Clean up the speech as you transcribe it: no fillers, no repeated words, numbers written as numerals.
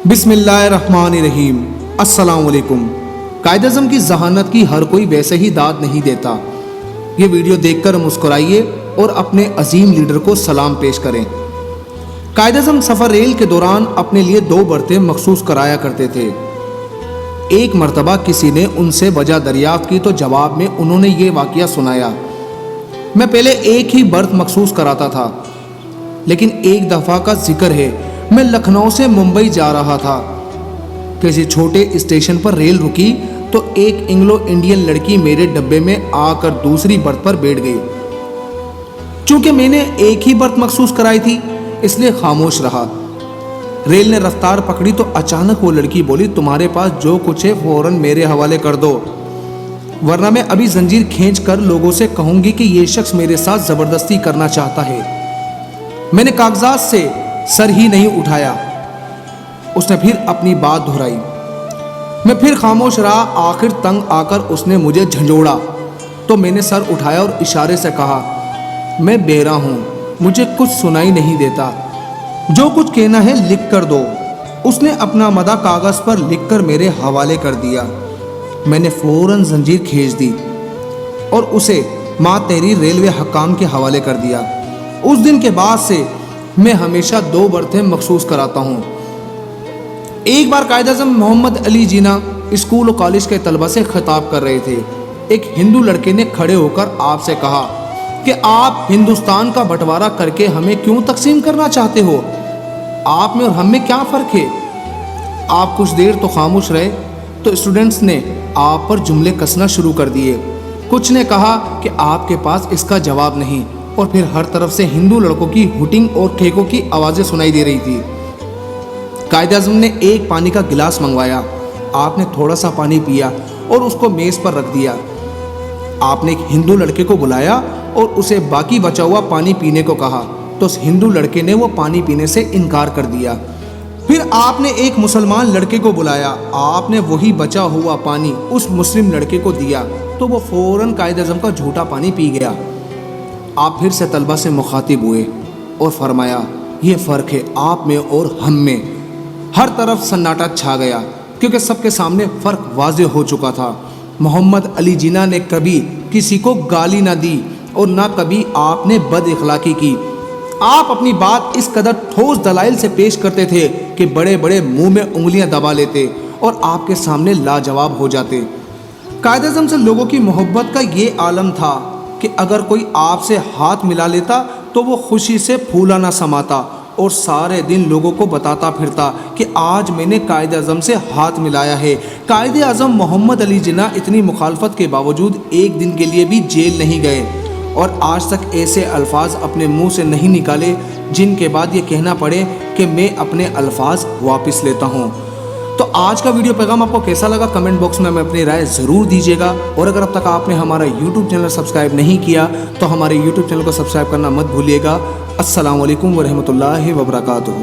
بسم اللہ الرحمن الرحیم۔ السلام علیکم۔ قائد اعظم کی ذہانت کی ہر کوئی ویسے ہی داد نہیں دیتا۔ یہ ویڈیو دیکھ کر مسکرائیے اور اپنے عظیم لیڈر کو سلام پیش کریں۔ قائد اعظم سفر ریل کے دوران اپنے لیے 2 برتھیں مخصوص کرایا کرتے تھے۔ ایک مرتبہ کسی نے ان سے وجہ دریافت کی تو جواب میں انہوں نے یہ واقعہ سنایا: میں پہلے ایک ہی برتھ مخصوص کراتا تھا، لیکن ایک دفعہ کا ذکر ہے، میں لکھنؤ سے ممبئی جا رہا تھا۔ کسی چھوٹے اسٹیشن پر ریل رکی تو ایک انگلو انڈین لڑکی میرے ڈبے میں آ کر دوسری برتھ پر بیٹھ گئی۔ چونکہ میں نے ایک ہی برتھ مخصوص کرائی تھی، اس لیے خاموش رہا۔ ریل نے رفتار پکڑی تو اچانک وہ لڑکی بولی: تمہارے پاس جو کچھ ہے فوراً میرے حوالے کر دو، ورنہ میں ابھی زنجیر کھینچ کر لوگوں سے کہوں گی کہ یہ شخص میرے ساتھ زبردستی کرنا چاہتا ہے۔ میں نے کاغذات سے سر ہی نہیں اٹھایا۔ اس نے پھر اپنی بات دہرائی۔ میں پھر خاموش رہا۔ آخر تنگ آ کر اس نے مجھے جھنجھوڑا تو میں نے سر اٹھایا اور اشارے سے کہا: میں بہرا ہوں، مجھے کچھ سنائی نہیں دیتا، جو کچھ کہنا ہے لکھ کر دو۔ اس نے اپنا مدعا کاغذ پر لکھ کر میرے حوالے کر دیا۔ میں نے فوراً زنجیر کھینچ دی اور اسے ماں تحریر ریلوے حکام کے حوالے کر دیا۔ اس دن کے بعد سے میں ہمیشہ 2 برتھیں مخصوص کراتا ہوں۔ ایک بار قائد اعظم محمد علی جناح اسکول و کالج کے طلبہ سے خطاب کر رہے تھے۔ ایک ہندو لڑکے نے کھڑے ہو کر آپ سے کہا کہ آپ ہندوستان کا بٹوارا کر کے ہمیں کیوں تقسیم کرنا چاہتے ہو؟ آپ میں اور ہم میں کیا فرق ہے؟ آپ کچھ دیر تو خاموش رہے تو اسٹوڈنٹس نے آپ پر جملے کسنا شروع کر دیے۔ کچھ نے کہا کہ آپ کے پاس اس کا جواب نہیں، اور پھر ہر طرف سے ہندو لڑکوں کی ہوٹنگ اور کھیکوں کی آوازیں سنائی دے رہی تھی۔ قائد اعظم نے ایک پانی کا گلاس منگوایا۔ آپ نے تھوڑا سا پانی پیا اور اس کو میز پر رکھ دیا۔ آپ نے ایک ہندو لڑکے کو بلایا اور اسے باقی بچا ہوا پانی پینے کو کہا تو اس ہندو لڑکے نے وہ پانی پینے سے انکار کر دیا۔ پھر آپ نے ایک مسلمان لڑکے کو بلایا۔ آپ نے وہی بچا ہوا پانی اس مسلم لڑکے کو دیا تو وہ فوراً قائد اعظم کا جھوٹا پانی پی گیا۔ آپ پھر سے طلبہ سے مخاطب ہوئے اور فرمایا: یہ فرق ہے آپ میں اور ہم میں۔ ہر طرف سناٹا چھا گیا کیونکہ سب کے سامنے فرق واضح ہو چکا تھا۔ محمد علی جناح نے کبھی کسی کو گالی نہ دی اور نہ کبھی آپ نے بد اخلاقی کی۔ آپ اپنی بات اس قدر ٹھوس دلائل سے پیش کرتے تھے کہ بڑے بڑے منہ میں انگلیاں دبا لیتے اور آپ کے سامنے لاجواب ہو جاتے۔ قائد اعظم سے لوگوں کی محبت کا یہ عالم تھا کہ اگر کوئی آپ سے ہاتھ ملا لیتا تو وہ خوشی سے پھولا نہ سماتا اور سارے دن لوگوں کو بتاتا پھرتا کہ آج میں نے قائد اعظم سے ہاتھ ملایا ہے۔ قائد اعظم محمد علی جناح اتنی مخالفت کے باوجود ایک دن کے لیے بھی جیل نہیں گئے اور آج تک ایسے الفاظ اپنے منہ سے نہیں نکالے جن کے بعد یہ کہنا پڑے کہ میں اپنے الفاظ واپس لیتا ہوں۔ تو آج کا ویڈیو پیغام آپ کو کیسا لگا؟ کمنٹ باکس میں ہمیں اپنی رائے ضرور دیجیے گا، اور اگر اب تک آپ نے ہمارا یوٹیوب چینل سبسکرائب نہیں کیا تو ہمارے یوٹیوب چینل کو سبسکرائب کرنا مت بھولیے گا۔ السلام علیکم ورحمۃ اللہ وبرکاتہ۔